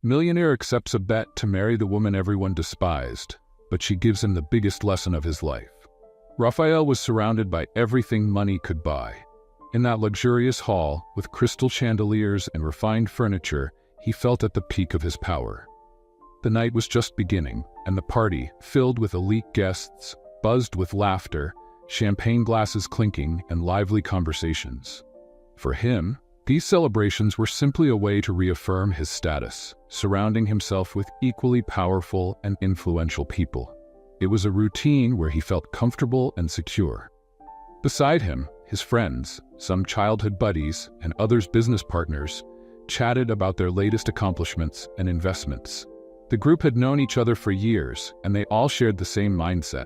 Millionaire accepts a bet to marry the woman everyone despised, but she gives him the biggest lesson of his life. Raphael was surrounded by everything money could buy. In that luxurious hall, with crystal chandeliers and refined furniture, he felt at the peak of his power. The night was just beginning, and the party, filled with elite guests, buzzed with laughter, champagne glasses clinking, and lively conversations. For him, these celebrations were simply a way to reaffirm his status, surrounding himself with equally powerful and influential people. It was a routine where he felt comfortable and secure. Beside him, his friends, some childhood buddies, and others business partners, chatted about their latest accomplishments and investments. The group had known each other for years, and they all shared the same mindset.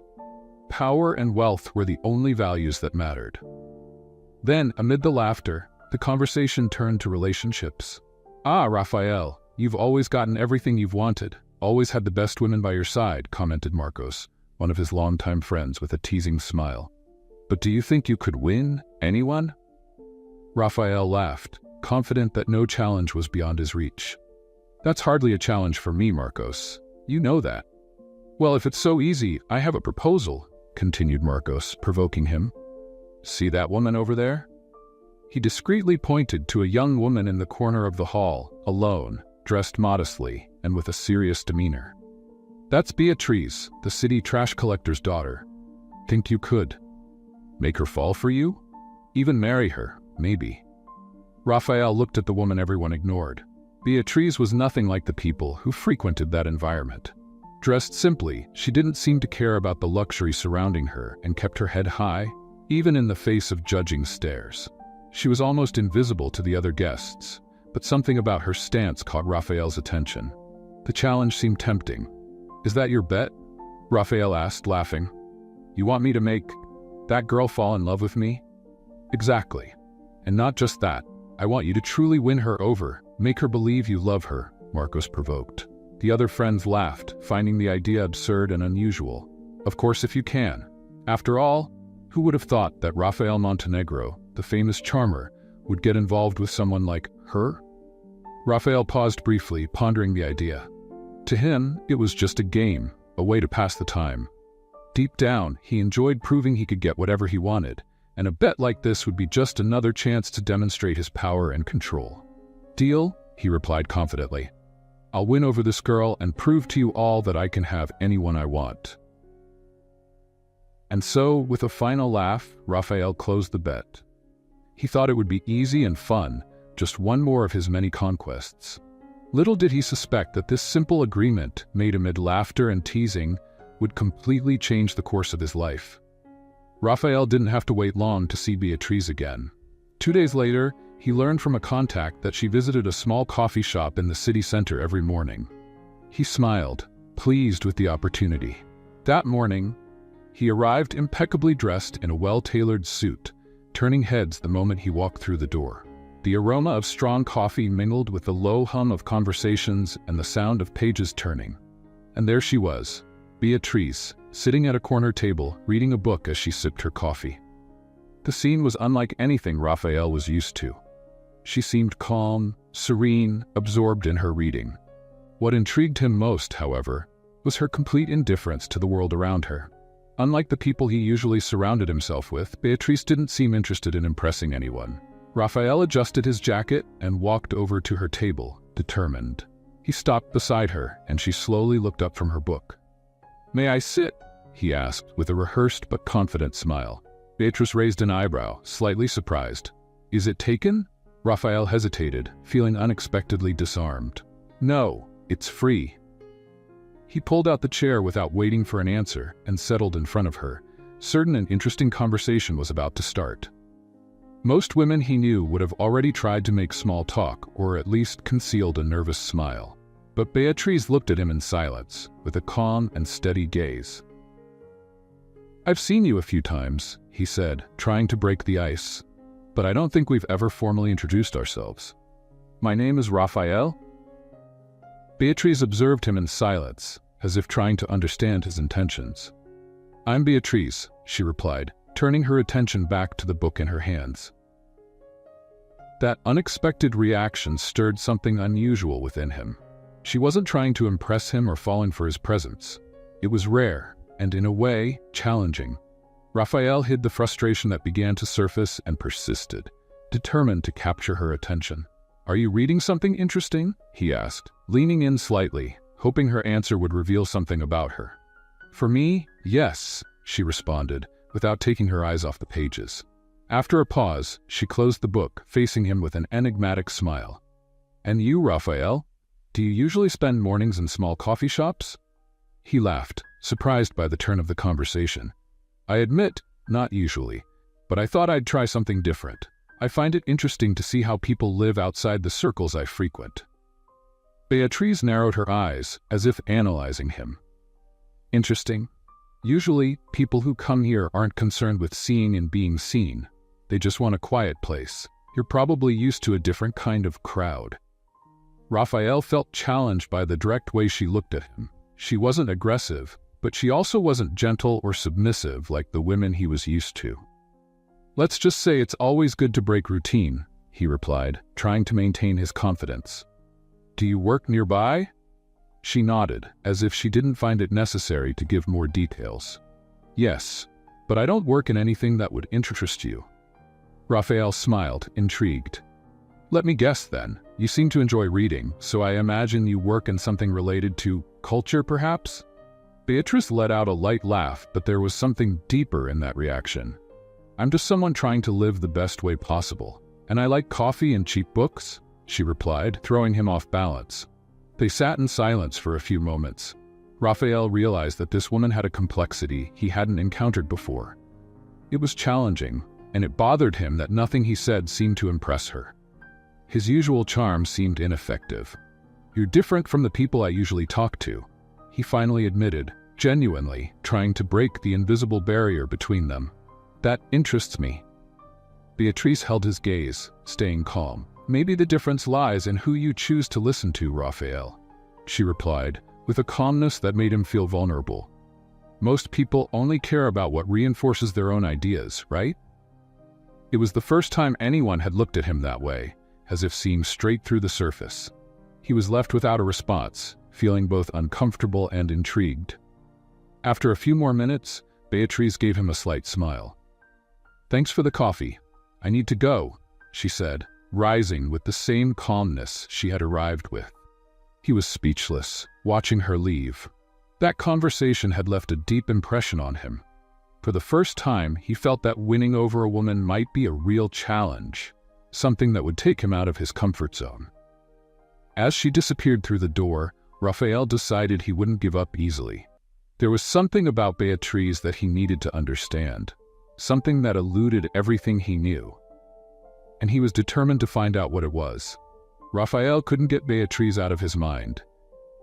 Power and wealth were the only values that mattered. Then, amid the laughter, the conversation turned to relationships. "Ah, Raphael, you've always gotten everything you've wanted, always had the best women by your side," commented Marcos, one of his longtime friends, with a teasing smile. "But do you think you could win anyone?" Raphael laughed, confident that no challenge was beyond his reach. "That's hardly a challenge for me, Marcos. You know that." "Well, if it's so easy, I have a proposal," continued Marcos, provoking him. "See that woman over there?" He discreetly pointed to a young woman in the corner of the hall, alone, dressed modestly, and with a serious demeanor. "That's Beatrice, the city trash collector's daughter. Think you could make her fall for you? Even marry her, maybe." Raphael looked at the woman everyone ignored. Beatrice was nothing like the people who frequented that environment. Dressed simply, she didn't seem to care about the luxury surrounding her and kept her head high, even in the face of judging stares. She was almost invisible to the other guests, but something about her stance caught Raphael's attention. The challenge seemed tempting. "Is that your bet?" Raphael asked, laughing. "You want me to make that girl fall in love with me?" "Exactly. And not just that. I want you to truly win her over, make her believe you love her," Marcos provoked. The other friends laughed, finding the idea absurd and unusual. Of course, if you can. After all, who would have thought that Rafael Montenegro, the famous charmer, would get involved with someone like her? Raphael paused briefly, pondering the idea. To him, it was just a game, a way to pass the time. Deep down, he enjoyed proving he could get whatever he wanted, and a bet like this would be just another chance to demonstrate his power and control. "Deal," he replied confidently. "I'll win over this girl and prove to you all that I can have anyone I want." And so, with a final laugh, Raphael closed the bet. He thought it would be easy and fun, just one more of his many conquests. Little did he suspect that this simple agreement, made amid laughter and teasing, would completely change the course of his life. Raphael didn't have to wait long to see Beatrice again. 2 days later, he learned from a contact that she visited a small coffee shop in the city center every morning. He smiled, pleased with the opportunity. That morning, he arrived impeccably dressed in a well-tailored suit, turning heads the moment he walked through the door. The aroma of strong coffee mingled with the low hum of conversations and the sound of pages turning. And there she was, Beatrice, sitting at a corner table, reading a book as she sipped her coffee. The scene was unlike anything Raphael was used to. She seemed calm, serene, absorbed in her reading. What intrigued him most, however, was her complete indifference to the world around her. Unlike the people he usually surrounded himself with, Beatrice didn't seem interested in impressing anyone. Raphael adjusted his jacket and walked over to her table, determined. He stopped beside her, and she slowly looked up from her book. "May I sit?" he asked, with a rehearsed but confident smile. Beatrice raised an eyebrow, slightly surprised. "Is it taken?" Raphael hesitated, feeling unexpectedly disarmed. "No, it's free." He pulled out the chair without waiting for an answer and settled in front of her, certain an interesting conversation was about to start. Most women he knew would have already tried to make small talk or at least concealed a nervous smile. But Beatrice looked at him in silence, with a calm and steady gaze. "I've seen you a few times," he said, trying to break the ice, "but I don't think we've ever formally introduced ourselves. My name is Raphael." Beatrice observed him in silence, as if trying to understand his intentions. "I'm Beatrice," she replied, turning her attention back to the book in her hands. That unexpected reaction stirred something unusual within him. She wasn't trying to impress him or falling for his presence. It was rare, and in a way, challenging. Raphael hid the frustration that began to surface and persisted, determined to capture her attention. "Are you reading something interesting?" he asked, leaning in slightly, hoping her answer would reveal something about her. "For me, yes," she responded, without taking her eyes off the pages. After a pause, she closed the book, facing him with an enigmatic smile. "And you, Raphael? Do you usually spend mornings in small coffee shops?" He laughed, surprised by the turn of the conversation. "I admit, not usually, but I thought I'd try something different. I find it interesting to see how people live outside the circles I frequent." Beatrice narrowed her eyes, as if analyzing him. "Interesting. Usually, people who come here aren't concerned with seeing and being seen. They just want a quiet place. You're probably used to a different kind of crowd." Raphael felt challenged by the direct way she looked at him. She wasn't aggressive, but she also wasn't gentle or submissive like the women he was used to. "Let's just say it's always good to break routine," he replied, trying to maintain his confidence. "Do you work nearby?" She nodded, as if she didn't find it necessary to give more details. "Yes, but I don't work in anything that would interest you." Raphael smiled, intrigued. "Let me guess then. You seem to enjoy reading, so I imagine you work in something related to culture, perhaps?" Beatrice let out a light laugh, but there was something deeper in that reaction. "I'm just someone trying to live the best way possible, and I like coffee and cheap books," she replied, throwing him off balance. They sat in silence for a few moments. Raphael realized that this woman had a complexity he hadn't encountered before. It was challenging, and it bothered him that nothing he said seemed to impress her. His usual charm seemed ineffective. "You're different from the people I usually talk to," he finally admitted, genuinely trying to break the invisible barrier between them. "That interests me." Beatrice held his gaze, staying calm. "Maybe the difference lies in who you choose to listen to, Raphael," she replied, with a calmness that made him feel vulnerable. "Most people only care about what reinforces their own ideas, right?" It was the first time anyone had looked at him that way, as if seeing straight through the surface. He was left without a response, feeling both uncomfortable and intrigued. After a few more minutes, Beatrice gave him a slight smile. "Thanks for the coffee. I need to go," she said, rising with the same calmness she had arrived with. He was speechless, watching her leave. That conversation had left a deep impression on him. For the first time, he felt that winning over a woman might be a real challenge, something that would take him out of his comfort zone. As she disappeared through the door, Raphael decided he wouldn't give up easily. There was something about Beatrice that he needed to understand, something that eluded everything he knew. And he was determined to find out what it was. Raphael couldn't get Beatrice out of his mind.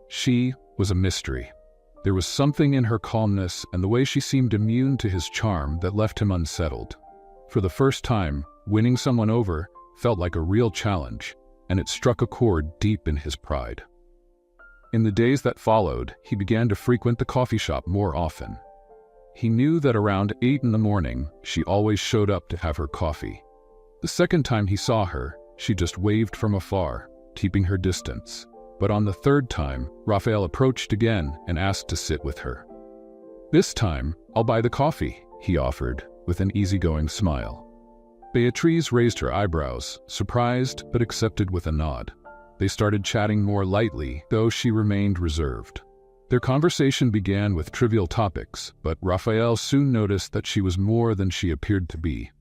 She was a mystery. There was something in her calmness and the way she seemed immune to his charm that left him unsettled. For the first time, winning someone over felt like a real challenge, and it struck a chord deep in his pride. In the days that followed, he began to frequent the coffee shop more often. He knew that around 8 in the morning, she always showed up to have her coffee. The second time he saw her, she just waved from afar, keeping her distance. But on the third time, Raphael approached again and asked to sit with her. "This time, I'll buy the coffee," he offered, with an easygoing smile. Beatrice raised her eyebrows, surprised but accepted with a nod. They started chatting more lightly, though she remained reserved. Their conversation began with trivial topics, but Raphael soon noticed that she was more than she appeared to be.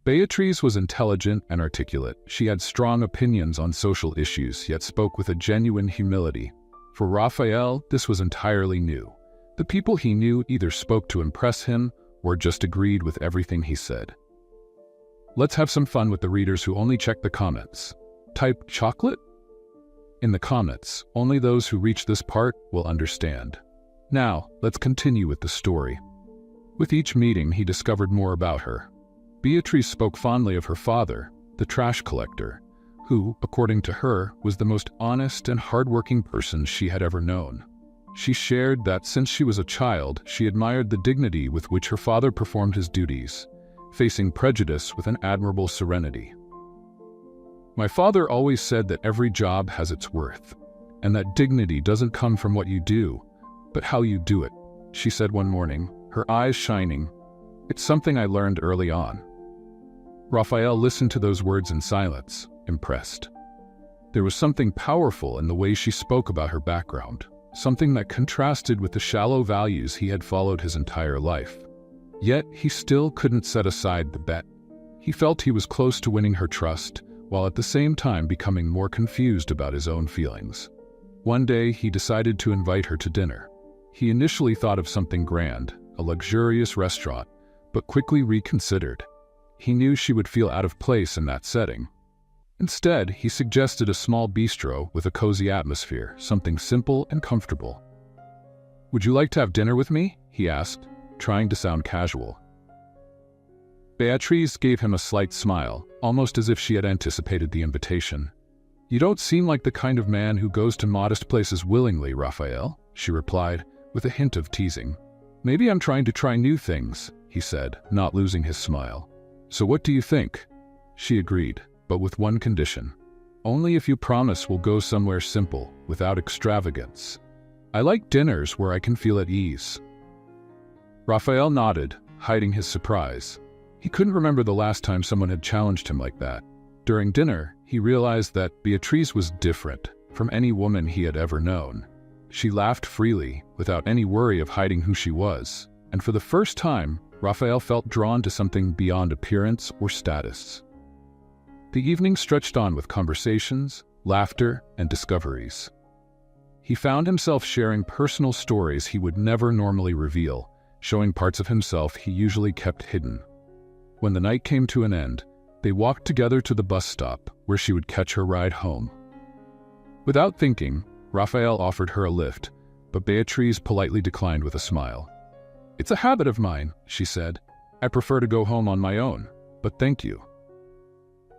Beatrice was intelligent and articulate. She had strong opinions on social issues, yet spoke with a genuine humility. For Raphael, this was entirely new. The people he knew either spoke to impress him or just agreed with everything he said. Let's have some fun with the readers who only check the comments. Type chocolate? In the comments, only those who reach this part will understand. Now, let's continue with the story. With each meeting, he discovered more about her. Beatrice spoke fondly of her father, the trash collector, who, according to her, was the most honest and hardworking person she had ever known. She shared that since she was a child, she admired the dignity with which her father performed his duties, facing prejudice with an admirable serenity. "My father always said that every job has its worth, and that dignity doesn't come from what you do, but how you do it," she said one morning, her eyes shining. "It's something I learned early on." Raphael listened to those words in silence, impressed. There was something powerful in the way she spoke about her background, something that contrasted with the shallow values he had followed his entire life. Yet he still couldn't set aside the bet. He felt he was close to winning her trust, while at the same time becoming more confused about his own feelings. One day, he decided to invite her to dinner. He initially thought of something grand, a luxurious restaurant, but quickly reconsidered. He knew she would feel out of place in that setting. Instead, he suggested a small bistro with a cozy atmosphere, something simple and comfortable. "Would you like to have dinner with me?" he asked, trying to sound casual. Beatrice gave him a slight smile, almost as if she had anticipated the invitation. "You don't seem like the kind of man who goes to modest places willingly, Raphael," she replied, with a hint of teasing. "Maybe I'm trying to try new things," he said, not losing his smile. "So what do you think?" She agreed, but with one condition. "Only if you promise we'll go somewhere simple, without extravagance. I like dinners where I can feel at ease." Raphael nodded, hiding his surprise. He couldn't remember the last time someone had challenged him like that. During dinner, he realized that Beatrice was different from any woman he had ever known. She laughed freely, without any worry of hiding who she was, and for the first time, Raphael felt drawn to something beyond appearance or status. The evening stretched on with conversations, laughter, and discoveries. He found himself sharing personal stories he would never normally reveal, showing parts of himself he usually kept hidden. When the night came to an end, they walked together to the bus stop, where she would catch her ride home. Without thinking, Raphael offered her a lift, but Beatrice politely declined with a smile. "It's a habit of mine," she said. "I prefer to go home on my own, but thank you."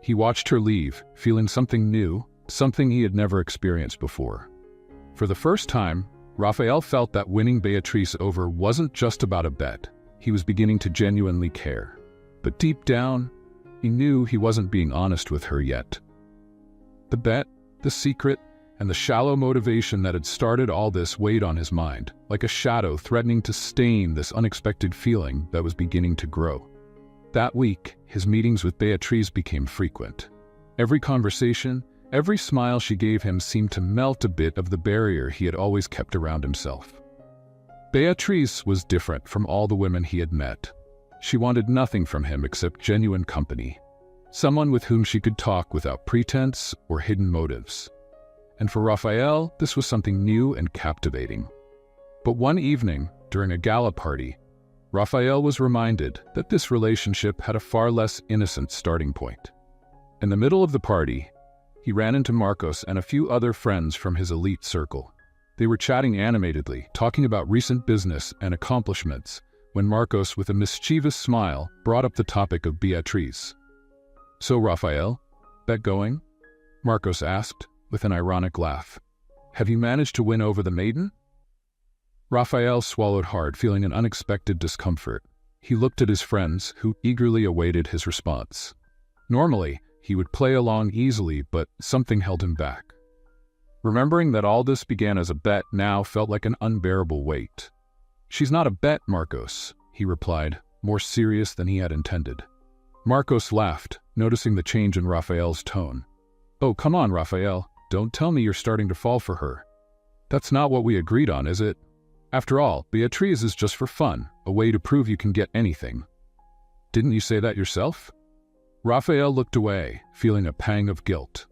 He watched her leave, feeling something new, something he had never experienced before. For the first time, Raphael felt that winning Beatrice over wasn't just about a bet. He was beginning to genuinely care. But deep down, he knew he wasn't being honest with her yet. The bet, the secret, and the shallow motivation that had started all this weighed on his mind, like a shadow threatening to stain this unexpected feeling that was beginning to grow. That week, his meetings with Beatrice became frequent. Every conversation, every smile she gave him seemed to melt a bit of the barrier he had always kept around himself. Beatrice was different from all the women he had met. She wanted nothing from him except genuine company, someone with whom she could talk without pretense or hidden motives. And for Raphael, this was something new and captivating. But one evening, during a gala party, Raphael was reminded that this relationship had a far less innocent starting point. In the middle of the party, he ran into Marcos and a few other friends from his elite circle. They were chatting animatedly, talking about recent business and accomplishments, when Marcos, with a mischievous smile, brought up the topic of Beatrice. "So, Raphael, bet going?" Marcos asked, with an ironic laugh. "Have you managed to win over the maiden?" Raphael swallowed hard, feeling an unexpected discomfort. He looked at his friends, who eagerly awaited his response. Normally, he would play along easily, but something held him back. Remembering that all this began as a bet now felt like an unbearable weight. "She's not a bet, Marcos," he replied, more serious than he had intended. Marcos laughed, noticing the change in Raphael's tone. "Oh, come on, Raphael. Don't tell me you're starting to fall for her. That's not what we agreed on, is it? After all, Beatrice is just for fun, a way to prove you can get anything. Didn't you say that yourself?" Raphael looked away, feeling a pang of guilt.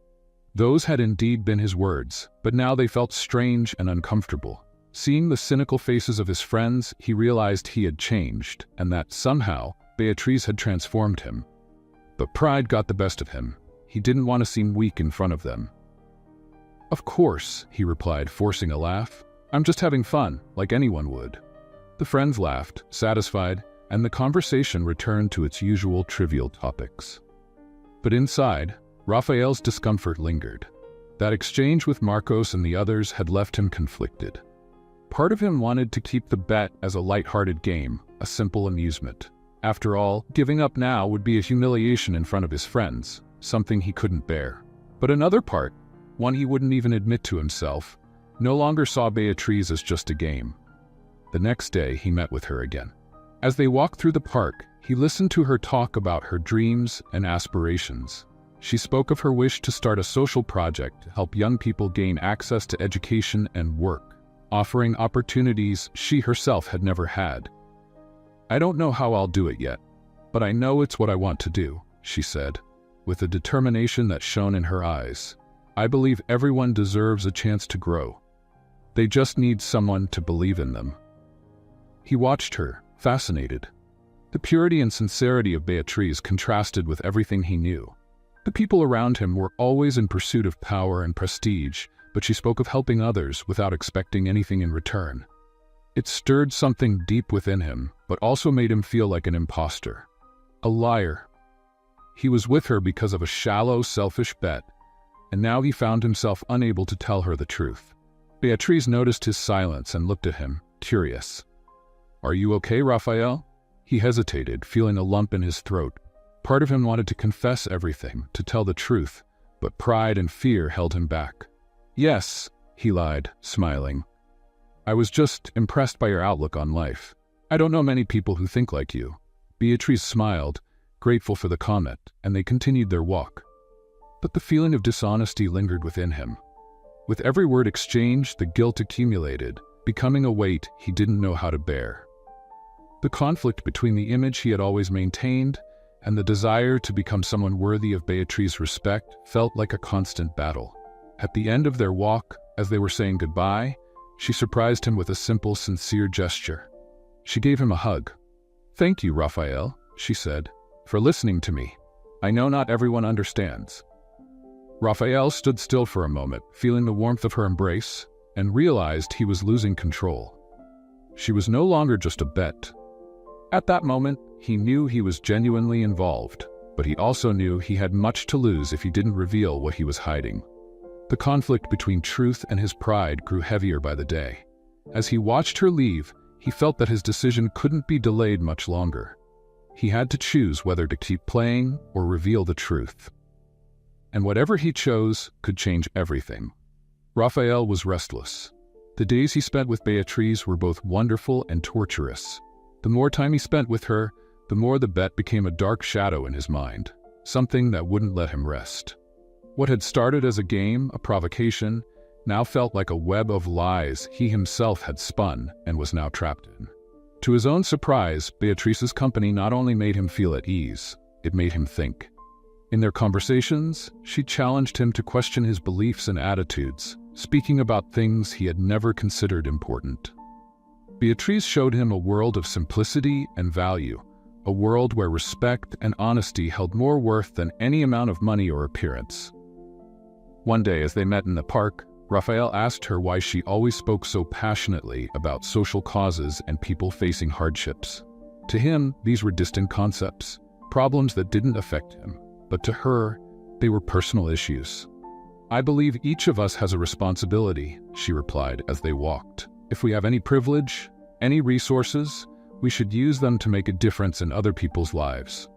Those had indeed been his words, but now they felt strange and uncomfortable. Seeing the cynical faces of his friends, he realized he had changed, and that somehow Beatrice had transformed him. But pride got the best of him. He didn't want to seem weak in front of them. "Of course," he replied, forcing a laugh. "I'm just having fun, like anyone would." The friends laughed, satisfied, and the conversation returned to its usual trivial topics. But inside, Raphael's discomfort lingered. That exchange with Marcos and the others had left him conflicted. Part of him wanted to keep the bet as a light-hearted game, a simple amusement. After all, giving up now would be a humiliation in front of his friends, something he couldn't bear. But another part, one he wouldn't even admit to himself, no longer saw Beatrice as just a game. The next day, he met with her again. As they walked through the park, he listened to her talk about her dreams and aspirations. She spoke of her wish to start a social project to help young people gain access to education and work, offering opportunities she herself had never had. "I don't know how I'll do it yet, but I know it's what I want to do," she said, with a determination that shone in her eyes. "I believe everyone deserves a chance to grow. They just need someone to believe in them." He watched her, fascinated. The purity and sincerity of Beatrice contrasted with everything he knew. The people around him were always in pursuit of power and prestige, but she spoke of helping others without expecting anything in return. It stirred something deep within him, but also made him feel like an imposter, a liar. He was with her because of a shallow, selfish bet, and now he found himself unable to tell her the truth. Beatrice noticed his silence and looked at him, curious. "Are you okay, Raphael?" He hesitated, feeling a lump in his throat. Part of him wanted to confess everything, to tell the truth, but pride and fear held him back. "Yes," he lied, smiling. "I was just impressed by your outlook on life. I don't know many people who think like you." Beatrice smiled, grateful for the comment, and they continued their walk. But the feeling of dishonesty lingered within him. With every word exchanged, the guilt accumulated, becoming a weight he didn't know how to bear. The conflict between the image he had always maintained and the desire to become someone worthy of Beatrice's respect felt like a constant battle. At the end of their walk, as they were saying goodbye, she surprised him with a simple, sincere gesture. She gave him a hug. "Thank you, Raphael," she said, "for listening to me. I know not everyone understands." Raphael stood still for a moment, feeling the warmth of her embrace, and realized he was losing control. She was no longer just a bet. At that moment, he knew he was genuinely involved, but he also knew he had much to lose if he didn't reveal what he was hiding. The conflict between truth and his pride grew heavier by the day. As he watched her leave, he felt that his decision couldn't be delayed much longer. He had to choose whether to keep playing or reveal the truth. And whatever he chose could change everything. Raphael was restless. The days he spent with Beatrice were both wonderful and torturous. The more time he spent with her, the more the bet became a dark shadow in his mind, something that wouldn't let him rest. What had started as a game, a provocation, now felt like a web of lies he himself had spun and was now trapped in. To his own surprise, Beatrice's company not only made him feel at ease, it made him think. In their conversations, she challenged him to question his beliefs and attitudes, speaking about things he had never considered important. Beatrice showed him a world of simplicity and value, a world where respect and honesty held more worth than any amount of money or appearance. One day, as they met in the park, Raphael asked her why she always spoke so passionately about social causes and people facing hardships. To him, these were distant concepts, problems that didn't affect him, but to her, they were personal issues. "I believe each of us has a responsibility," she replied as they walked. "If we have any privilege, any resources, we should use them to make a difference in other people's lives.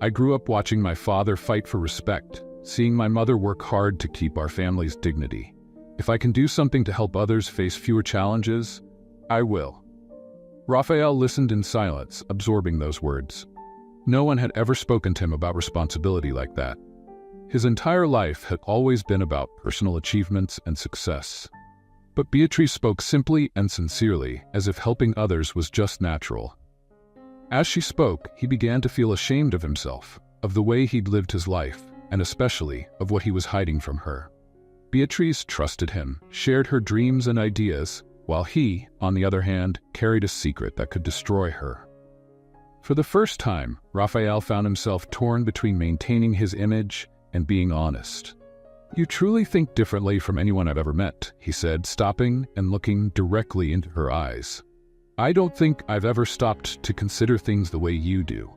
I grew up watching my father fight for respect, seeing my mother work hard to keep our family's dignity. If I can do something to help others face fewer challenges, I will." Raphael listened in silence, absorbing those words. No one had ever spoken to him about responsibility like that. His entire life had always been about personal achievements and success. But Beatrice spoke simply and sincerely, as if helping others was just natural. As she spoke, he began to feel ashamed of himself, of the way he'd lived his life, and especially of what he was hiding from her. Beatrice trusted him, shared her dreams and ideas, while he, on the other hand, carried a secret that could destroy her. For the first time, Raphael found himself torn between maintaining his image and being honest. "You truly think differently from anyone I've ever met," he said, stopping and looking directly into her eyes. "I don't think I've ever stopped to consider things the way you do."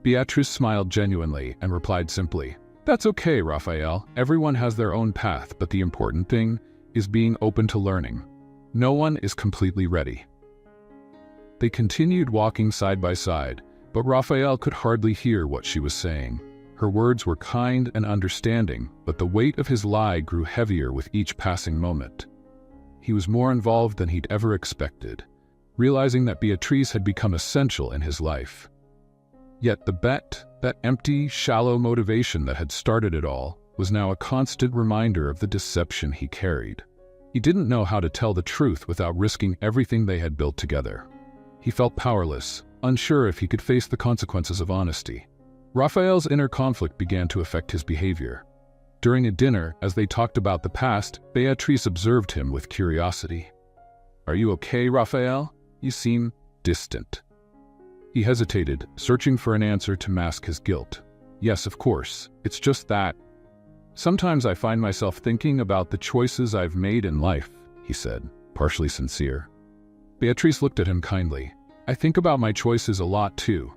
Beatrice smiled genuinely and replied simply, "That's okay, Raphael. Everyone has their own path, but the important thing is being open to learning. No one is completely ready." They continued walking side by side, but Raphael could hardly hear what she was saying. Her words were kind and understanding, but the weight of his lie grew heavier with each passing moment. he was more involved than he'd ever expected, realizing that Beatrice had become essential in his life. Yet the bet, that empty, shallow motivation that had started it all, was now a constant reminder of the deception he carried. He didn't know how to tell the truth without risking everything they had built together. He felt powerless, unsure if he could face the consequences of honesty. Raphael's inner conflict began to affect his behavior. During a dinner, as they talked about the past, Beatrice observed him with curiosity. "Are you okay, Raphael? You seem distant." He hesitated, searching for an answer to mask his guilt. "Yes, of course. It's just that sometimes I find myself thinking about the choices I've made in life," he said, partially sincere. Beatrice looked at him kindly. "I think about my choices a lot too,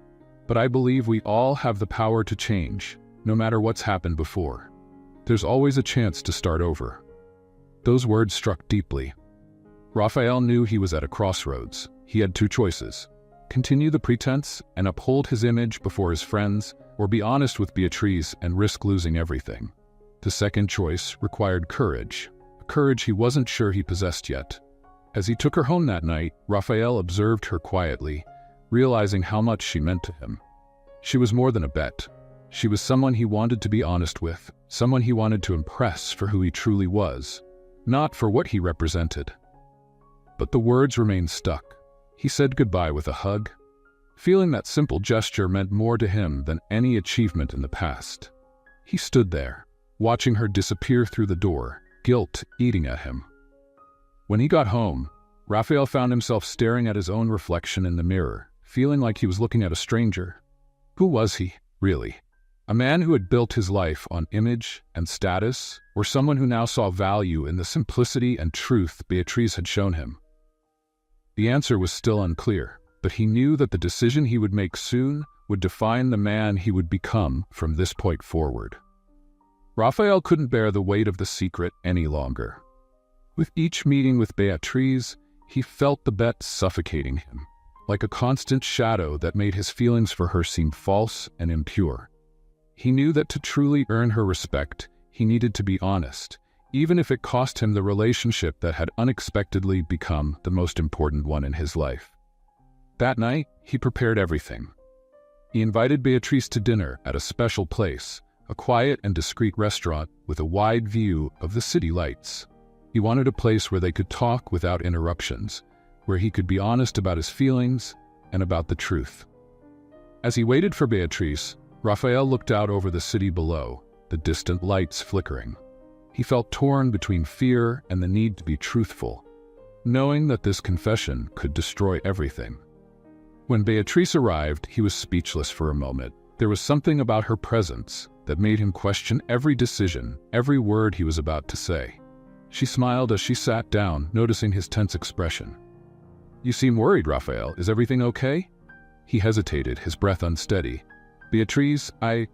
but I believe we all have the power to change, no matter what's happened before. There's always a chance to start over." Those words struck deeply. Raphael knew he was at a crossroads. He had two choices: continue the pretense and uphold his image before his friends, or be honest with Beatrice and risk losing everything. The second choice required courage, a courage he wasn't sure he possessed yet. As he took her home that night, Raphael observed her quietly, realizing how much she meant to him. She was more than a bet. She was someone he wanted to be honest with, someone he wanted to impress for who he truly was, not for what he represented. But the words remained stuck. He said goodbye with a hug, feeling that simple gesture meant more to him than any achievement in the past. He stood there, watching her disappear through the door, guilt eating at him. When he got home, Raphael found himself staring at his own reflection in the mirror, feeling like he was looking at a stranger. Who was he, really? A man who had built his life on image and status, or someone who now saw value in the simplicity and truth Beatrice had shown him? The answer was still unclear, but he knew that the decision he would make soon would define the man he would become from this point forward. Raphael couldn't bear the weight of the secret any longer. With each meeting with Beatrice, he felt the bet suffocating him, like a constant shadow that made his feelings for her seem false and impure. He knew that to truly earn her respect, he needed to be honest, even if it cost him the relationship that had unexpectedly become the most important one in his life. That night, he prepared everything. He invited Beatrice to dinner at a special place, a quiet and discreet restaurant with a wide view of the city lights. He wanted a place where they could talk without interruptions, where he could be honest about his feelings and about the truth. As he waited for Beatrice, Raphael looked out over the city below, the distant lights flickering. He felt torn between fear and the need to be truthful, knowing that this confession could destroy everything. When Beatrice arrived, he was speechless for a moment. There was something about her presence that made him question every decision, every word he was about to say. She smiled as she sat down, noticing his tense expression. "You seem worried, Raphael. Is everything okay?" He hesitated, his breath unsteady. "Beatrice, I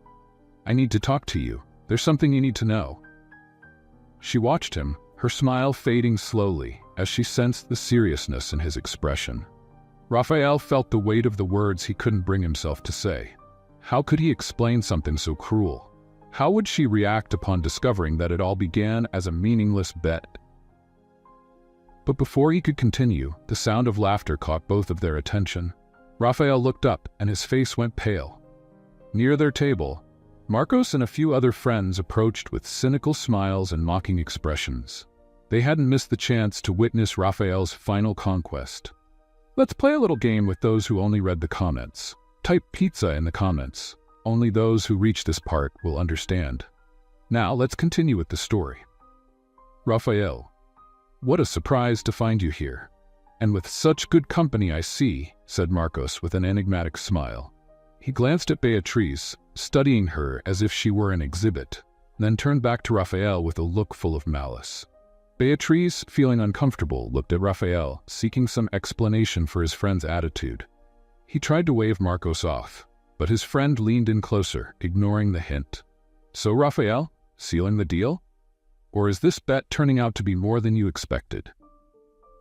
need to talk to you. There's something you need to know." She watched him, her smile fading slowly as she sensed the seriousness in his expression. Raphael felt the weight of the words he couldn't bring himself to say. How could he explain something so cruel? How would she react upon discovering that it all began as a meaningless bet? But before he could continue, the sound of laughter caught both of their attention. Raphael looked up and his face went pale. Near their table, Marcos and a few other friends approached with cynical smiles and mocking expressions. They hadn't missed the chance to witness Raphael's final conquest. "Let's play a little game with those who only read the comments. Type pizza in the comments. Only those who reach this part will understand. Now let's continue with the story." "Raphael, what a surprise to find you here. And with such good company I see," said Marcos with an enigmatic smile. He glanced at Beatrice, studying her as if she were an exhibit, then turned back to Raphael with a look full of malice. Beatrice, feeling uncomfortable, looked at Raphael, seeking some explanation for his friend's attitude. He tried to wave Marcos off, but his friend leaned in closer, ignoring the hint. "So, Raphael, sealing the deal? Or is this bet turning out to be more than you expected?"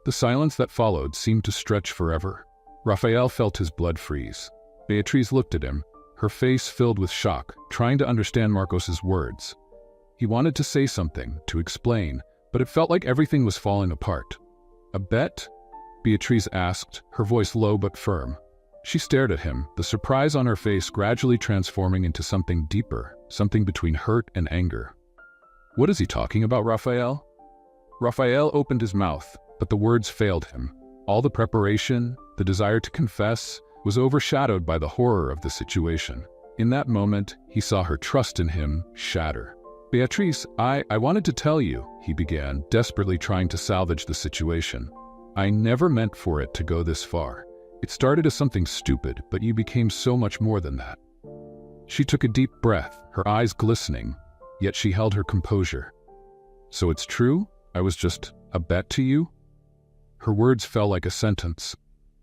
The silence that followed seemed to stretch forever. Raphael felt his blood freeze. Beatrice looked at him, her face filled with shock, trying to understand Marcos's words. He wanted to say something, to explain, but it felt like everything was falling apart. "A bet?" Beatrice asked, her voice low but firm. She stared at him, the surprise on her face gradually transforming into something deeper, something between hurt and anger. "What is he talking about, Raphael?" Raphael opened his mouth, but the words failed him. All the preparation, the desire to confess, was overshadowed by the horror of the situation. In that moment, he saw her trust in him shatter. "Beatrice, I wanted to tell you," he began, desperately trying to salvage the situation. "I never meant for it to go this far. It started as something stupid, but you became so much more than that." She took a deep breath, her eyes glistening, yet she held her composure. "So it's true? I was just a bet to you?" Her words fell like a sentence.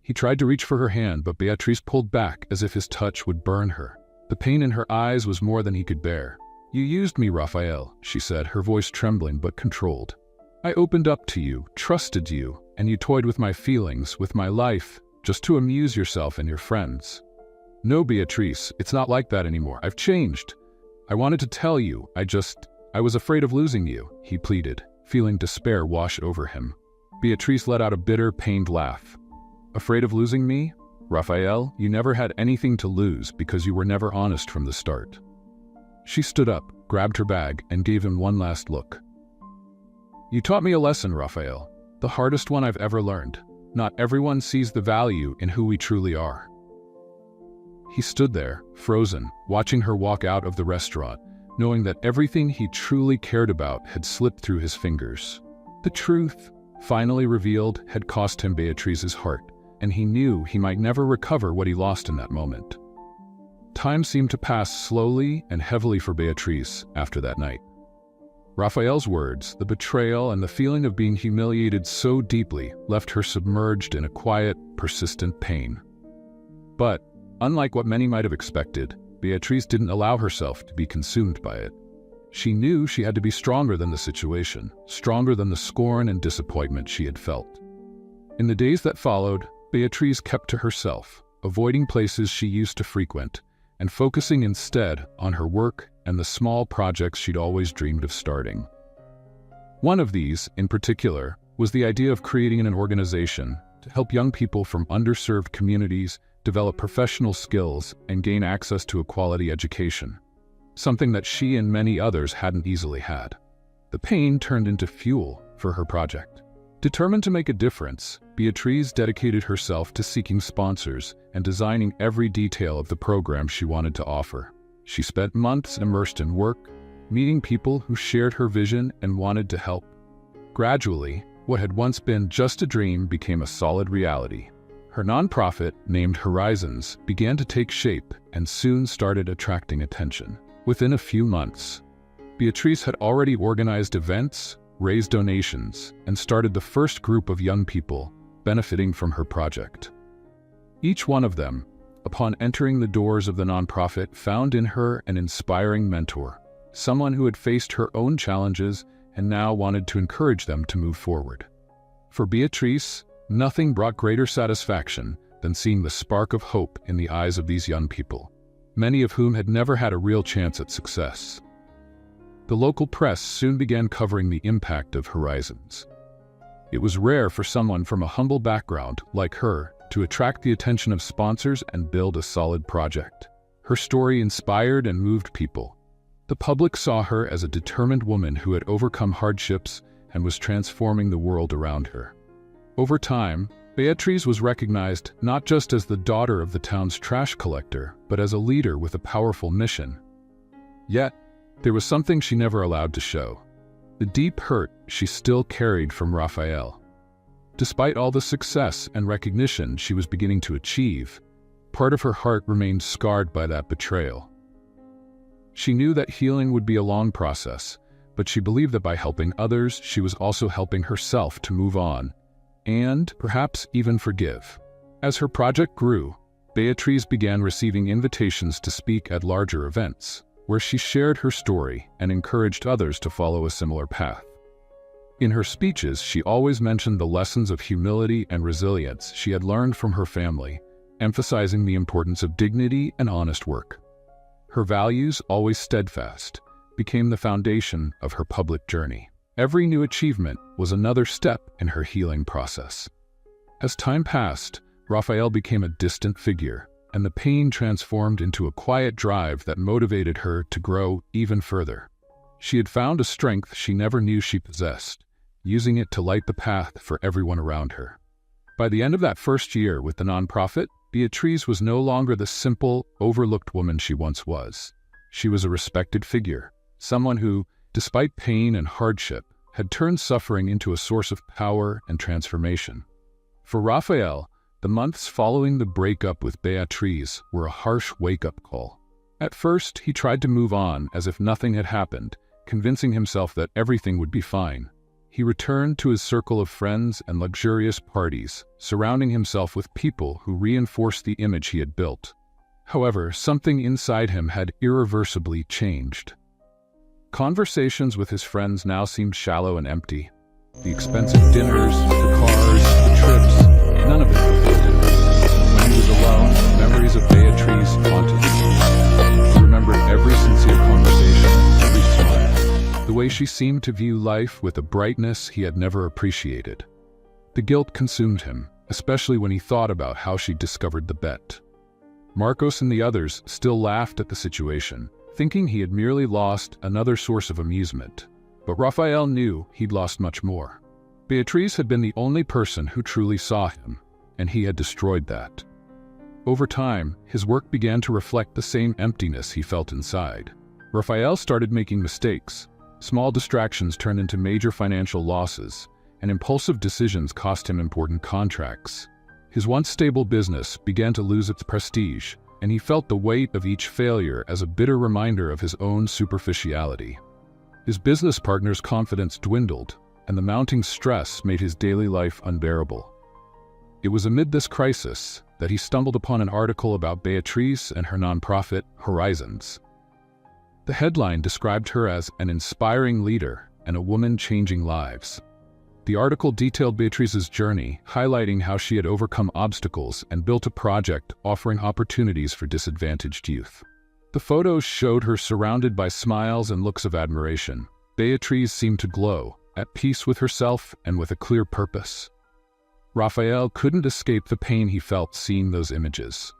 He tried to reach for her hand, but Beatrice pulled back as if his touch would burn her. The pain in her eyes was more than he could bear. "You used me, Raphael," she said, her voice trembling but controlled. "I opened up to you, trusted you, and you toyed with my feelings, with my life, just to amuse yourself and your friends." "No, Beatrice, it's not like that anymore. I've changed. I wanted to tell you, I was afraid of losing you," he pleaded, feeling despair wash over him. Beatrice let out a bitter, pained laugh. "Afraid of losing me? Raphael, you never had anything to lose because you were never honest from the start." She stood up, grabbed her bag, and gave him one last look. "You taught me a lesson, Raphael, the hardest one I've ever learned. Not everyone sees the value in who we truly are." He stood there, frozen, watching her walk out of the restaurant, knowing that everything he truly cared about had slipped through his fingers. The truth, finally revealed, had cost him Beatrice's heart, and he knew he might never recover what he lost in that moment. Time seemed to pass slowly and heavily for Beatrice after that night. Raphael's words, the betrayal, and the feeling of being humiliated so deeply left her submerged in a quiet, persistent pain. But, unlike what many might have expected, Beatrice didn't allow herself to be consumed by it. She knew she had to be stronger than the situation, stronger than the scorn and disappointment she had felt. In the days that followed, Beatrice kept to herself, avoiding places she used to frequent, and focusing instead on her work and the small projects she'd always dreamed of starting. One of these, in particular, was the idea of creating an organization to help young people from underserved communities develop professional skills and gain access to a quality education, something that she and many others hadn't easily had. The pain turned into fuel for her project. Determined to make a difference, Beatrice dedicated herself to seeking sponsors and designing every detail of the program she wanted to offer. She spent months immersed in work, meeting people who shared her vision and wanted to help. Gradually, what had once been just a dream became a solid reality. Her nonprofit, named Horizons, began to take shape and soon started attracting attention. Within a few months, Beatrice had already organized events, raised donations, and started the first group of young people benefiting from her project. Each one of them, upon entering the doors of the nonprofit, found in her an inspiring mentor, someone who had faced her own challenges and now wanted to encourage them to move forward. For Beatrice, nothing brought greater satisfaction than seeing the spark of hope in the eyes of these young people, many of whom had never had a real chance at success. The local press soon began covering the impact of Horizons. It was rare for someone from a humble background like her to attract the attention of sponsors and build a solid project. Her story inspired and moved people. The public saw her as a determined woman who had overcome hardships and was transforming the world around her. Over time, Beatrice was recognized not just as the daughter of the town's trash collector, but as a leader with a powerful mission. Yet, there was something she never allowed to show: the deep hurt she still carried from Raphael. Despite all the success and recognition she was beginning to achieve, part of her heart remained scarred by that betrayal. She knew that healing would be a long process, but she believed that by helping others, she was also helping herself to move on, and perhaps even forgive. As her project grew, Beatrice began receiving invitations to speak at larger events, where she shared her story and encouraged others to follow a similar path. In her speeches, she always mentioned the lessons of humility and resilience she had learned from her family, emphasizing the importance of dignity and honest work. Her values, always steadfast, became the foundation of her public journey. Every new achievement was another step in her healing process. As time passed, Raphael became a distant figure, and the pain transformed into a quiet drive that motivated her to grow even further. She had found a strength she never knew she possessed, using it to light the path for everyone around her. By the end of that first year with the nonprofit, Beatriz was no longer the simple, overlooked woman she once was. She was a respected figure, someone who, despite pain and hardship, had turned suffering into a source of power and transformation. For Raphael, the months following the breakup with Beatriz were a harsh wake-up call. At first, he tried to move on as if nothing had happened, convincing himself that everything would be fine. He returned to his circle of friends and luxurious parties, surrounding himself with people who reinforced the image he had built. However, something inside him had irreversibly changed. Conversations with his friends now seemed shallow and empty. The expensive dinners, the cars, the trips, none of it fulfilled him. When he was alone, memories of Beatriz haunted him. He remembered every sincere conversation, every smile, the way she seemed to view life with a brightness he had never appreciated. The guilt consumed him, especially when he thought about how she discovered the bet. Marcos and the others still laughed at the situation, thinking he had merely lost another source of amusement. But Raphael knew he'd lost much more. Beatriz had been the only person who truly saw him, and he had destroyed that. Over time, his work began to reflect the same emptiness he felt inside. Raphael started making mistakes. Small distractions turned into major financial losses, and impulsive decisions cost him important contracts. His once stable business began to lose its prestige, and he felt the weight of each failure as a bitter reminder of his own superficiality. His business partner's confidence dwindled, and the mounting stress made his daily life unbearable. It was amid this crisis that he stumbled upon an article about Beatriz and her nonprofit, Horizons. The headline described her as an inspiring leader and a woman changing lives. The article detailed Beatriz's journey, highlighting how she had overcome obstacles and built a project offering opportunities for disadvantaged youth. The photos showed her surrounded by smiles and looks of admiration. Beatriz seemed to glow, at peace with herself and with a clear purpose. Raphael couldn't escape the pain he felt seeing those images.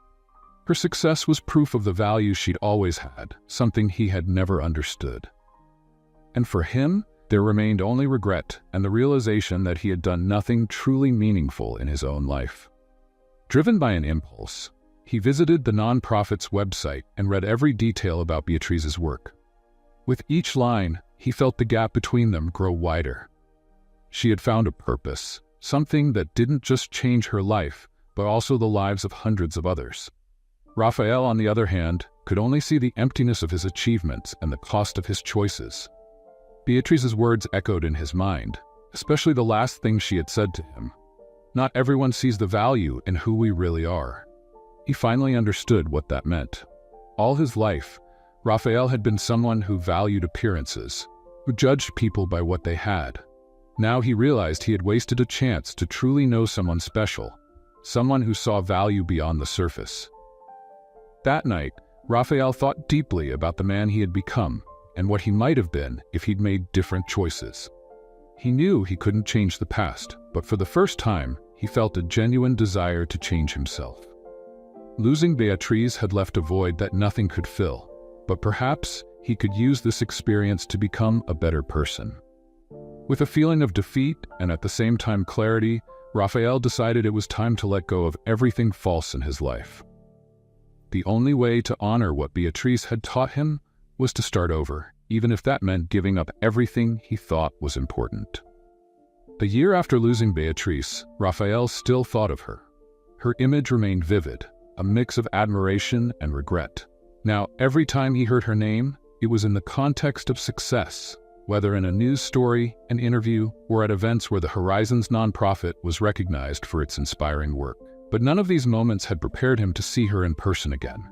Her success was proof of the value she'd always had, something he had never understood. And for him, there remained only regret and the realization that he had done nothing truly meaningful in his own life. Driven by an impulse, he visited the nonprofit's website and read every detail about Beatriz's work. With each line, he felt the gap between them grow wider. She had found a purpose, something that didn't just change her life, but also the lives of hundreds of others. Raphael, on the other hand, could only see the emptiness of his achievements and the cost of his choices. Beatriz's words echoed in his mind, especially the last thing she had said to him. Not everyone sees the value in who we really are. He finally understood what that meant. All his life, Raphael had been someone who valued appearances, who judged people by what they had. Now he realized he had wasted a chance to truly know someone special, someone who saw value beyond the surface. That night, Raphael thought deeply about the man he had become and what he might have been if he'd made different choices. He knew he couldn't change the past, but for the first time, he felt a genuine desire to change himself. Losing Beatriz had left a void that nothing could fill, but perhaps he could use this experience to become a better person. With a feeling of defeat and at the same time clarity, Raphael decided it was time to let go of everything false in his life. The only way to honor what Beatriz had taught him was to start over, even if that meant giving up everything he thought was important. A year after losing Beatriz, Raphael still thought of her. Her image remained vivid, a mix of admiration and regret. Now, every time he heard her name, it was in the context of success, whether in a news story, an interview, or at events where the Horizons nonprofit was recognized for its inspiring work. But none of these moments had prepared him to see her in person again.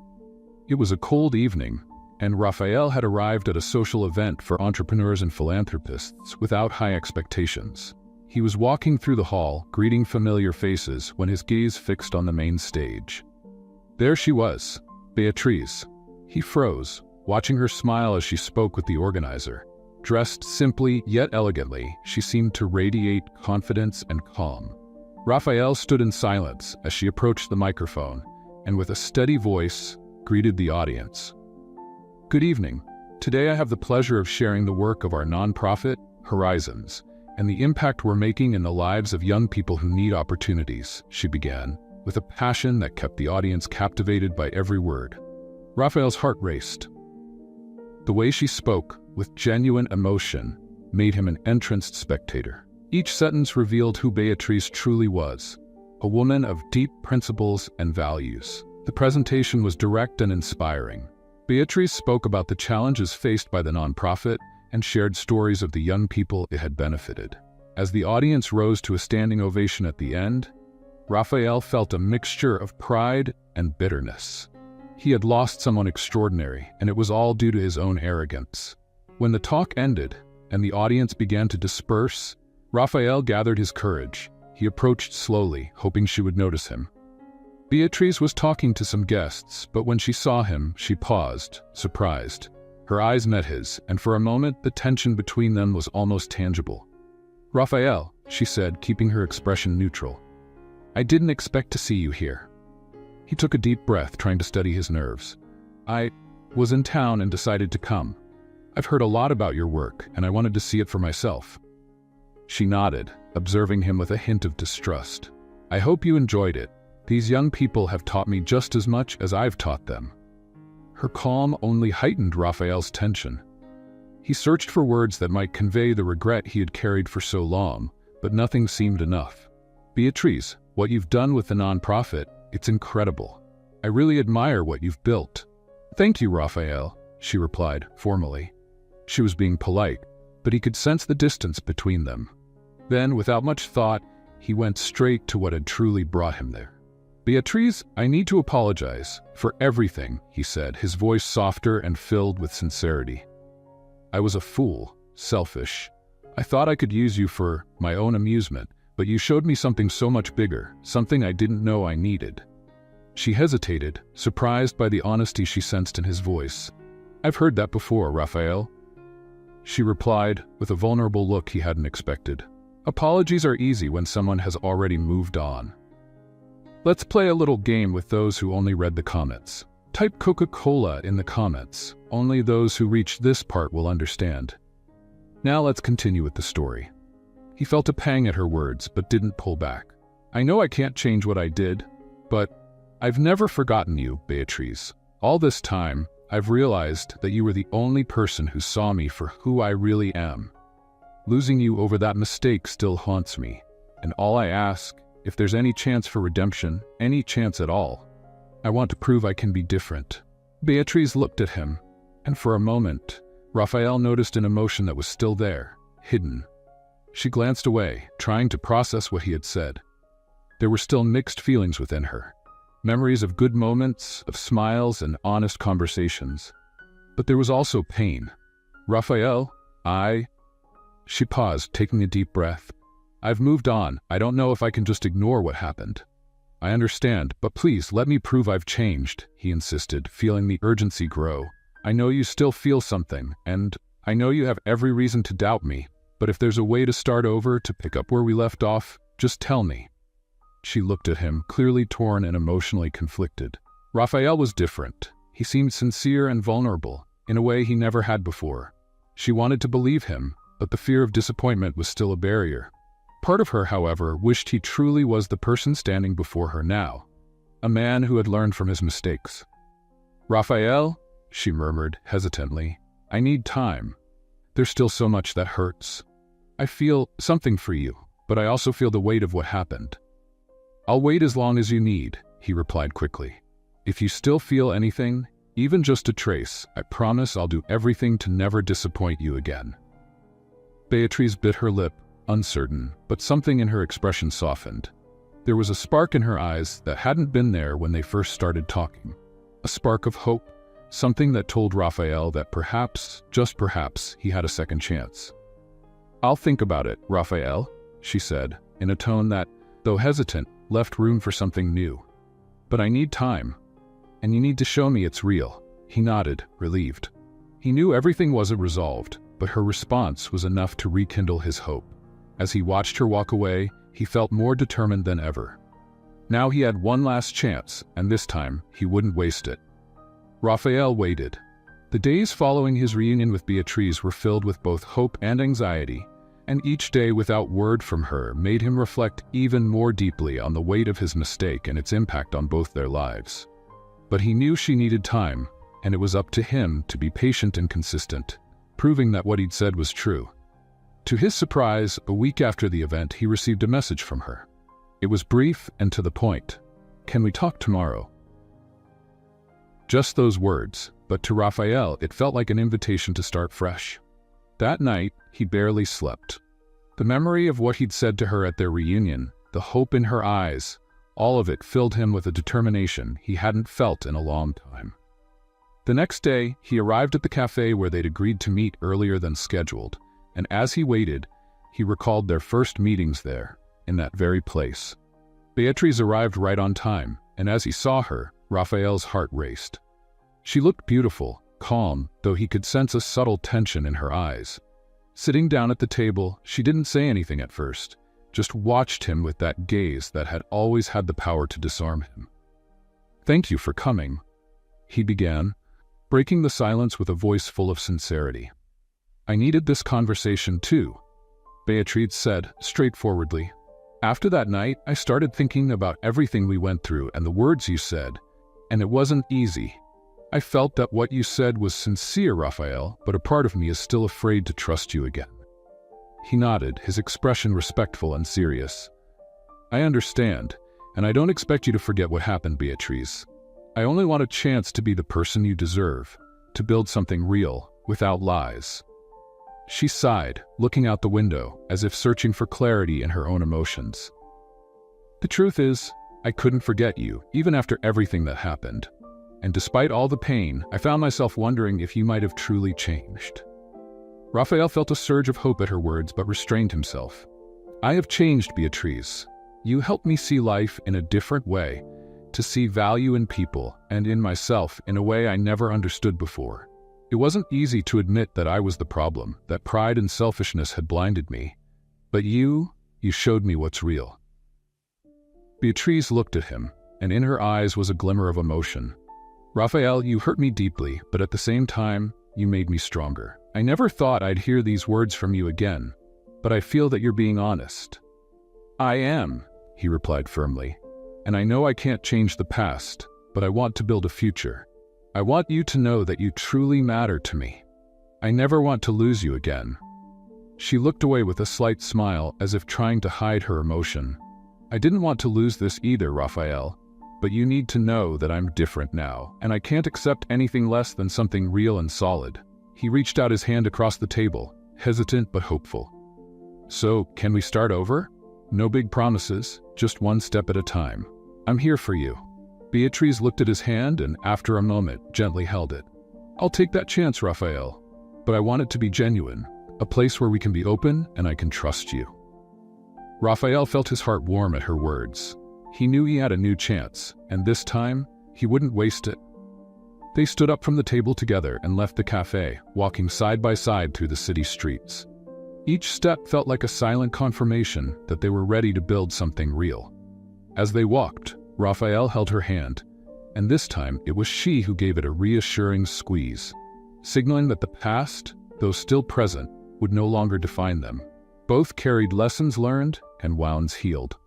It was a cold evening, and Raphael had arrived at a social event for entrepreneurs and philanthropists without high expectations. He was walking through the hall, greeting familiar faces, when his gaze fixed on the main stage. There she was, Beatriz. He froze, watching her smile as she spoke with the organizer, Dressed simply yet elegantly, she seemed to radiate confidence and calm. Raphael stood in silence as she approached the microphone and with a steady voice greeted the audience. Good evening. Today I have the pleasure of sharing the work of our nonprofit, Horizons, and the impact we're making in the lives of young people who need opportunities, she began, with a passion that kept the audience captivated by every word. Raphael's heart raced. The way she spoke, with genuine emotion, made him an entranced spectator. Each sentence revealed who Beatrice truly was, a woman of deep principles and values. The presentation was direct and inspiring. Beatrice spoke about the challenges faced by the nonprofit and shared stories of the young people it had benefited. As the audience rose to a standing ovation at the end, Raphael felt a mixture of pride and bitterness. He had lost someone extraordinary, and it was all due to his own arrogance. When the talk ended and the audience began to disperse, Raphael gathered his courage. He approached slowly, hoping she would notice him. Beatrice was talking to some guests, but when she saw him, she paused, surprised. Her eyes met his, and for a moment the tension between them was almost tangible. Raphael, she said, keeping her expression neutral. I didn't expect to see you here. He took a deep breath, trying to steady his nerves. I was in town and decided to come. I've heard a lot about your work, and I wanted to see it for myself. She nodded, observing him with a hint of distrust. I hope you enjoyed it. These young people have taught me just as much as I've taught them. Her calm only heightened Raphael's tension. He searched for words that might convey the regret he had carried for so long, but nothing seemed enough. Beatrice, what you've done with the nonprofit, it's incredible. I really admire what you've built. Thank you, Raphael, she replied, formally. She was being polite, but he could sense the distance between them. Then, without much thought, he went straight to what had truly brought him there. Beatrice, I need to apologize for everything, he said, his voice softer and filled with sincerity. I was a fool, selfish. I thought I could use you for my own amusement, but you showed me something so much bigger, something I didn't know I needed. She hesitated, surprised by the honesty she sensed in his voice. I've heard that before, Raphael. She replied, with a vulnerable look he hadn't expected. Apologies are easy when someone has already moved on. Let's play a little game with those who only read the comments. Type Coca-Cola in the comments. Only those who reach this part will understand. Now let's continue with the story. He felt a pang at her words, but didn't pull back. I know I can't change what I did, but I've never forgotten you, Beatrice. All this time, I've realized that you were the only person who saw me for who I really am. Losing you over that mistake still haunts me, and all I ask, if there's any chance for redemption, any chance at all, I want to prove I can be different. Beatrice looked at him, and for a moment, Raphael noticed an emotion that was still there, hidden. She glanced away, trying to process what he had said. There were still mixed feelings within her. Memories of good moments, of smiles and honest conversations. But there was also pain. Raphael, She paused, taking a deep breath. I've moved on. I don't know if I can just ignore what happened. I understand, but please let me prove I've changed, he insisted, feeling the urgency grow. I know you still feel something, and I know you have every reason to doubt me, but if there's a way to start over, to pick up where we left off, just tell me. She looked at him, clearly torn and emotionally conflicted. Raphael was different. He seemed sincere and vulnerable, in a way he never had before. She wanted to believe him, but the fear of disappointment was still a barrier. Part of her, however, wished he truly was the person standing before her now, a man who had learned from his mistakes. Raphael, she murmured hesitantly, I need time. There's still so much that hurts. I feel something for you, but I also feel the weight of what happened. I'll wait as long as you need, he replied quickly. If you still feel anything, even just a trace, I promise I'll do everything to never disappoint you again. Beatrice bit her lip, uncertain, but something in her expression softened. There was a spark in her eyes that hadn't been there when they first started talking. A spark of hope, something that told Raphael that perhaps, just perhaps, he had a second chance. I'll think about it, Raphael, she said, in a tone that, though hesitant, left room for something new. But I need time, and you need to show me it's real. He nodded, relieved. He knew everything wasn't resolved, but her response was enough to rekindle his hope. As he watched her walk away, he felt more determined than ever. Now he had one last chance, and this time he wouldn't waste it. Raphael waited. The days following his reunion with Beatrice were filled with both hope and anxiety, and each day without word from her made him reflect even more deeply on the weight of his mistake and its impact on both their lives. But he knew she needed time, and it was up to him to be patient and consistent, proving that what he'd said was true. To his surprise, a week after the event, he received a message from her. It was brief and to the point. "Can we talk tomorrow?" Just those words, but to Raphael, it felt like an invitation to start fresh. That night, he barely slept. The memory of what he'd said to her at their reunion, the hope in her eyes, all of it filled him with a determination he hadn't felt in a long time. The next day, he arrived at the cafe where they'd agreed to meet earlier than scheduled, and as he waited, he recalled their first meetings there, in that very place. Beatrice arrived right on time, and as he saw her, Raphael's heart raced. She looked beautiful, calm, though he could sense a subtle tension in her eyes. Sitting down at the table, she didn't say anything at first, just watched him with that gaze that had always had the power to disarm him. "Thank you for coming," he began, breaking the silence with a voice full of sincerity. "I needed this conversation too," Beatrice said straightforwardly. "After that night, I started thinking about everything we went through and the words you said, and it wasn't easy. I felt that what you said was sincere, Raphael, but a part of me is still afraid to trust you again." He nodded, his expression respectful and serious. "I understand, and I don't expect you to forget what happened, Beatrice. I only want a chance to be the person you deserve, to build something real, without lies." She sighed, looking out the window, as if searching for clarity in her own emotions. "The truth is, I couldn't forget you, even after everything that happened. And despite all the pain, I found myself wondering if you might have truly changed." Raphael felt a surge of hope at her words, but restrained himself. "I have changed, Beatrice. You helped me see life in a different way, to see value in people and in myself in a way I never understood before. It wasn't easy to admit that I was the problem, that pride and selfishness had blinded me. But you showed me what's real." Beatrice looked at him, and in her eyes was a glimmer of emotion. "Raphael, you hurt me deeply, but at the same time, you made me stronger. I never thought I'd hear these words from you again, but I feel that you're being honest." "I am," he replied firmly. "And I know I can't change the past, but I want to build a future. I want you to know that you truly matter to me. I never want to lose you again." She looked away with a slight smile, as if trying to hide her emotion. "I didn't want to lose this either, Raphael, but you need to know that I'm different now, and I can't accept anything less than something real and solid." He reached out his hand across the table, hesitant but hopeful. "So, can we start over? No big promises, just one step at a time. I'm here for you." Beatrice looked at his hand and, after a moment, gently held it. "I'll take that chance, Raphael, but I want it to be genuine, a place where we can be open and I can trust you." Raphael felt his heart warm at her words. He knew he had a new chance, and this time, he wouldn't waste it. They stood up from the table together and left the cafe, walking side by side through the city streets. Each step felt like a silent confirmation that they were ready to build something real. As they walked, Raphael held her hand, and this time it was she who gave it a reassuring squeeze, signaling that the past, though still present, would no longer define them. Both carried lessons learned and wounds healed.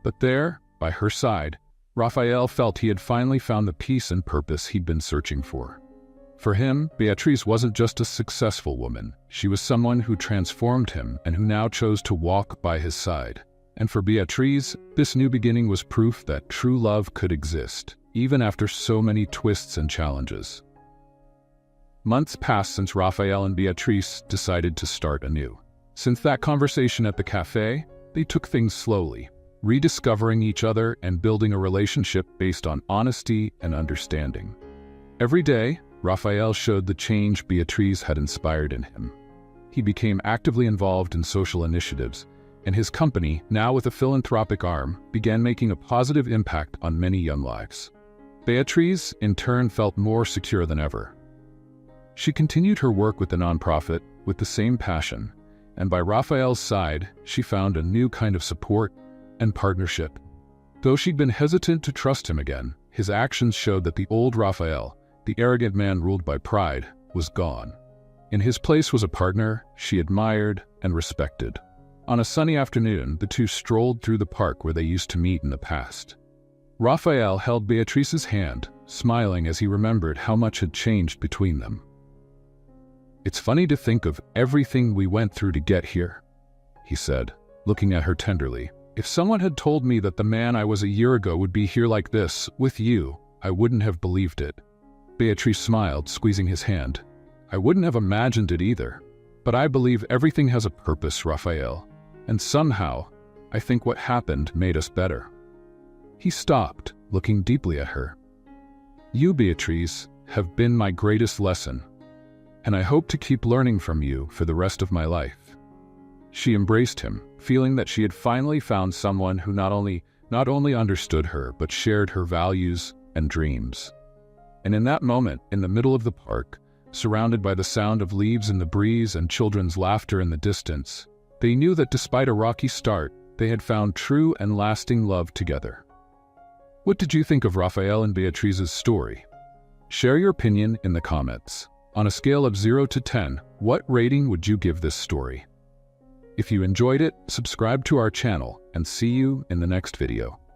But there, by her side, Raphael felt he had finally found the peace and purpose he'd been searching for. For him, Beatrice wasn't just a successful woman. She was someone who transformed him and who now chose to walk by his side. And for Beatrice, this new beginning was proof that true love could exist, even after so many twists and challenges. Months passed since Raphael and Beatrice decided to start anew. Since that conversation at the cafe, they took things slowly, rediscovering each other and building a relationship based on honesty and understanding. Every day, Raphael showed the change Beatrice had inspired in him. He became actively involved in social initiatives, and his company, now with a philanthropic arm, began making a positive impact on many young lives. Beatrice, in turn, felt more secure than ever. She continued her work with the nonprofit, with the same passion, and by Raphael's side, she found a new kind of support and partnership. Though she'd been hesitant to trust him again, his actions showed that the old Raphael, the arrogant man ruled by pride, was gone. In his place was a partner she admired and respected. On a sunny afternoon, the two strolled through the park where they used to meet in the past. Raphael held Beatrice's hand, smiling as he remembered how much had changed between them. "It's funny to think of everything we went through to get here," he said, looking at her tenderly. "If someone had told me that the man I was a year ago would be here like this, with you, I wouldn't have believed it." Beatrice smiled, squeezing his hand. "I wouldn't have imagined it either. But I believe everything has a purpose, Raphael. And somehow, I think what happened made us better." He stopped, looking deeply at her. "You, Beatrice, have been my greatest lesson, and I hope to keep learning from you for the rest of my life." She embraced him, feeling that she had finally found someone who not only understood her, but shared her values and dreams. And in that moment, in the middle of the park, surrounded by the sound of leaves in the breeze and children's laughter in the distance, they knew that despite a rocky start, they had found true and lasting love together. What did you think of Raphael and Beatrice's story? Share your opinion in the comments. On a scale of 0 to 10, what rating would you give this story? If you enjoyed it, subscribe to our channel and see you in the next video.